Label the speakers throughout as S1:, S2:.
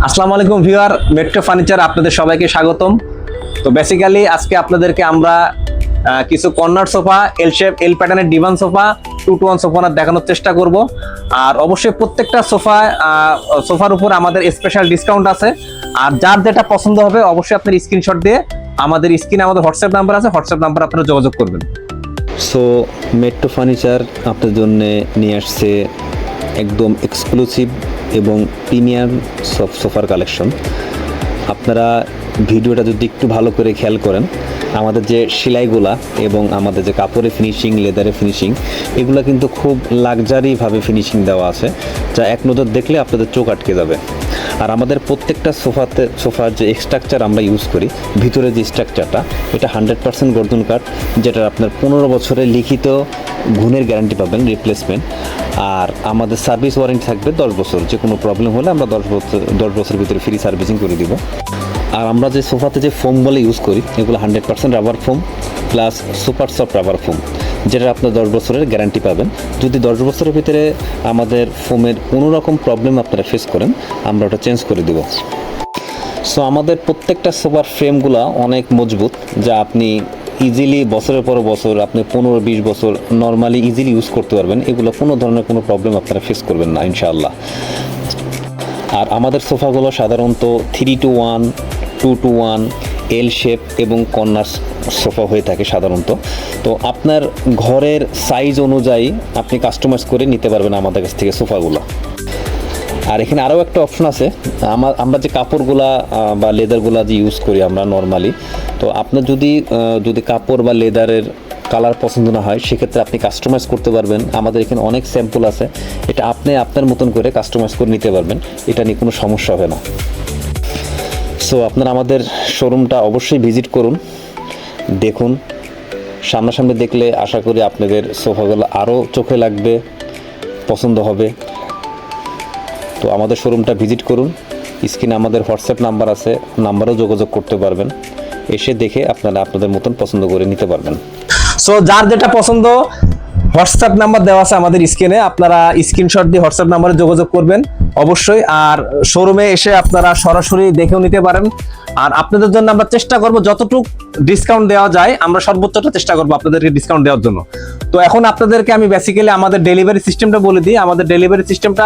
S1: আসসালামু আলাইকুম viewer, metro furniture আপনাদের সবাইকে স্বাগতম। তো বেসিক্যালি আজকে আপনাদেরকে আমরা কিছু কর্নার সোফা, এল শেপ, এল প্যাটার্নের ডিভান সোফা, 2-to-1 সোফা দেখানোর চেষ্টা করব। আর অবশ্যই প্রত্যেকটা সোফার উপর আমাদের স্পেশাল ডিসকাউন্ট আছে। আর যার যেটা পছন্দ হবে অবশ্যই আপনার স্ক্রিনশট দিয়ে আমাদের স্ক্রিনে আমাদের হোয়াটসঅ্যাপ নাম্বার আছে, হোয়াটসঅ্যাপ নাম্বার আপনারা যোগাযোগ করবেন।
S2: সো মেট্রো ফার্নিচার আপনাদের জন্য নিয়ে আসছে একদম এক্সক্লুসিভ এবং প্রিমিয়াম সোফার কালেকশন। আপনারা ভিডিওটা যদি একটু ভালো করে খেয়াল করেন, আমাদের যে সেলাইগুলা এবং আমাদের যে কাপড়ে ফিনিশিং, লেদারে ফিনিশিং, এগুলো কিন্তু খুব লাক্সারিভাবে ফিনিশিং দেওয়া আছে, যা এক নজর দেখলে আপনাদের চোখ আটকে যাবে। আর আমাদের প্রত্যেকটা সোফার যে স্ট্রাকচার আমরা ইউজ করি, ভিতরে যে স্ট্রাকচারটা, এটা 100% গর্জন কাঠ, যেটার আপনার 15 বছরের লিখিত গুণের গ্যারান্টি পাবেন, রিপ্লেসমেন্ট। আর আমাদের সার্ভিস ওয়ারেন্টি থাকবে 10 বছর। যে কোনো প্রবলেম হলে আমরা 10 বছরের ভিতরে ফ্রি সার্ভিসিং করে দিব। আর আমরা যে সোফাতে যে ফোমগুলো ইউজ করি, এগুলো 100% rubber foam plus super soft rubber foam, যেটা আপনার 10 বছরের গ্যারান্টি পাবেন। যদি 10 বছরের ভিতরে আমাদের ফোমের কোনো রকম প্রবলেম আপনারা ফেস করেন, আমরা ওটা চেঞ্জ করে দেব। সো আমাদের প্রত্যেকটা সোফার ফ্রেমগুলো অনেক মজবুত, যা আপনি ইজিলি বছরের পর বছর, আপনি 15-20 বছর নর্মালি ইজিলি ইউজ করতে পারবেন। এগুলো কোনো ধরনের কোনো প্রবলেম আপনারা ফেস করবেন না ইনশাআল্লাহ। আর আমাদের সোফাগুলো সাধারণত 3-to-1, 2-to-1, এল শেপ এবং কর্নার সোফা হয়ে থাকে সাধারণত। তো আপনার ঘরের সাইজ অনুযায়ী আপনি কাস্টমাইজ করে নিতে পারবেন আমাদের কাছ থেকে সোফাগুলো। আর এখানে আরও একটা অপশন আছে, আমরা যে কাপড়গুলা বা লেদারগুলা যে ইউজ করি আমরা নর্মালি, তো আপনার যদি কাপড় বা লেদারের কালার পছন্দ না হয়, সেক্ষেত্রে আপনি কাস্টমাইজ করতে পারবেন। আমাদের এখানে অনেক স্যাম্পল আছে, এটা আপনি আপনার মতন করে কাস্টমাইজ করে নিতে পারবেন, এটা নিয়ে কোনো সমস্যা হবে না। সো আপনারা আমাদের শোরুমটা অবশ্যই ভিজিট করুন, দেখুন। সামনাসামনি দেখলে আশা করি আপনাদের সোফাগুলো আরও চোখে লাগবে, পছন্দ হবে। তো আমাদের শোরুমটা ভিজিট করুন, স্ক্রিনে আমাদের হোয়াটসঅ্যাপ নাম্বার আছে, নাম্বারেও যোগাযোগ করতে পারবেন। এসে দেখে আপনারা আপনাদের মতন পছন্দ করে নিতে পারবেন।
S1: সো যার যেটা পছন্দ হোয়াটসঅ্যাপ নাম্বার দেওয়া আছে আমাদের স্ক্রিনে, আপনারা স্ক্রিনশট দিয়ে হোয়াটসঅ্যাপ নাম্বারে যোগাযোগ করবেন অবশ্যই। আর শোরুমে এসে আপনারা সরাসরি দেখেও নিতে পারেন। আর আপনাদের জন্য আমরা চেষ্টা করব যতটুকু ডিসকাউন্ট দেওয়া যায়, আমরা সর্বোচ্চটা চেষ্টা করব আপনাদেরকে ডিসকাউন্ট দেওয়ার জন্য। তো এখন আপনাদেরকে আমি বেসিক্যালি আমাদের ডেলিভারি সিস্টেমটা বলে দিই। আমাদের ডেলিভারি সিস্টেমটা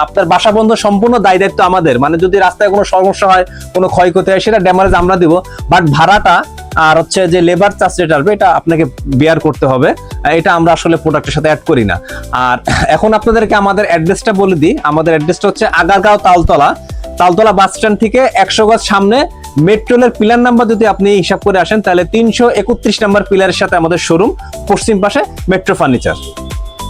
S1: আপনার বাসা বন্ধ সম্পূর্ণ দায়িত্ব আমাদের। মানে যদি রাস্তায় কোনো সমস্যা হয়, কোনো ক্ষয়ক্ষতি হয়, সেটা ড্যামেজ আমরা দিব, বাট ভাড়াটা আর হচ্ছে যে লেবার চার্জ যেটা আসবে, এটা আপনাকে বেয়ার করতে হবে। এটা আমরা আসলে প্রোডাক্টের সাথে অ্যাড করি না। আর এখন আপনাদেরকে আমাদের অ্যাড্রেসটা বলে দিই। আমাদের অ্যাড্রেসটা হচ্ছে আগারগাঁও তালতলা বাস স্ট্যান্ড থেকে 100 গজ সামনে মেট্রোলের পিলার নাম্বার যদি আপনি হিসাব করে আসেন, তাহলে 331 নাম্বার পিলারের সাথে আমাদের শোরুম, পশ্চিম পাশে মেট্রো ফার্নিচার।